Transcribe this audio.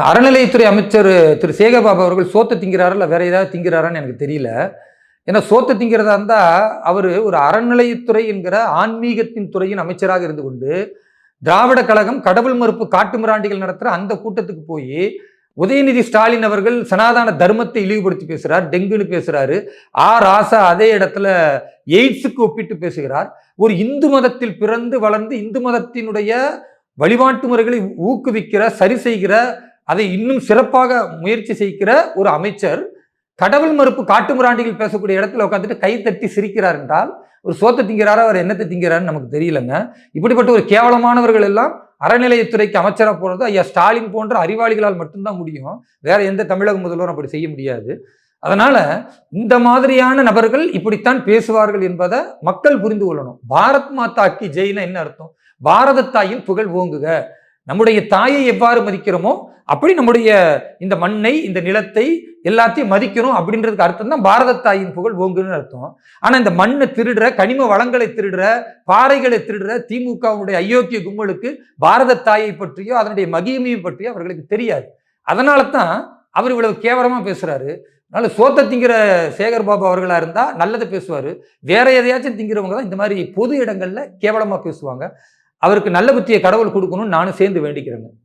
அறநிலையத்துறை அமைச்சர் திரு சேகர்பாபு அவர்கள் சோத்தை திங்கிறாரா இல்லை வேற ஏதாவது திங்கிறாரான்னு எனக்கு தெரியல. ஏன்னா சோத்தை திங்கிறதா இருந்தா அவர் ஒரு அறநிலையத்துறை என்கிற ஆன்மீகத்தின் துறையின் அமைச்சராக இருந்து கொண்டு திராவிட கழகம் கடவுள் மறுப்பு காட்டு மிராண்டிகள் நடத்துற அந்த கூட்டத்துக்கு போய் உதயநிதி ஸ்டாலின் அவர்கள் சனாதன தர்மத்தை இழிவுபடுத்தி பேசுறார், டெங்குன்னு பேசுறாரு. ராசா அதே இடத்துல எய்ட்ஸுக்கு ஒப்பிட்டு பேசுகிறார். ஒரு இந்து மதத்தில் பிறந்து வளர்ந்து இந்து மதத்தினுடைய வழிபாட்டு முறைகளை ஊக்குவிக்கிற, சரி செய்கிற, அதை இன்னும் சிறப்பாக முயற்சி செய்கிற ஒரு அமைச்சர் கடவுள் மறுப்பு காட்டு மிராண்டிகள் பேசக்கூடிய இடத்துல உட்காந்துட்டு கை தட்டி சிரிக்கிறார் என்றால் ஒரு சோத்தை திங்கிறாரா அவர் என்னத்தை திங்கிறாருன்னு நமக்கு தெரியலங்க. இப்படிப்பட்ட ஒரு கேவலமானவர்கள் எல்லாம் அறநிலையத்துறைக்கு அமைச்சராக போறது ஐயா ஸ்டாலின் போன்ற அறிவாளிகளால் மட்டும்தான் முடியும். வேற எந்த தமிழக முதல்வரும் அப்படி செய்ய முடியாது. அதனால இந்த மாதிரியான நபர்கள் இப்படித்தான் பேசுவார்கள் என்பதை மக்கள் புரிந்து கொள்ளணும். பாரத் மாதா கி ஜெய்னா என்ன அர்த்தம்? பாரத தாயின் புகழ் ஓங்குக. நம்முடைய தாயை எவ்வாறு மதிக்கிறோமோ அப்படி நம்முடைய இந்த மண்ணை, இந்த நிலத்தை எல்லாத்தையும் மதிக்கணும் அப்படின்றதுக்கு அர்த்தம் தான் பாரத தாயின் புகழ் ஓங்குன்னு அர்த்தம். ஆனா இந்த மண்ணை திருடுற, கனிம வளங்களை திருடுற, பாறைகளை திருடுற திமுகவுடைய அயோக்கிய கும்பலுக்கு பாரத தாயை பற்றியோ அதனுடைய மகிமையை பற்றியோ அவர்களுக்கு தெரியாது. அதனால தான் அவர் இவ்வளவு கேவலமா பேசுறாரு. அதனால சோத்தை திங்கிற சேகர்பாபு அவர்களா இருந்தா நல்லதை பேசுவாரு. வேற எதையாச்சும் திங்கிறவங்க தான் இந்த மாதிரி பொது இடங்கள்ல கேவலமா பேசுவாங்க. அவருக்கு நல்ல புத்தியை கடவுள் கொடுக்கணும்னு நானும் சேர்ந்து வேண்டிக்கிறேங்க.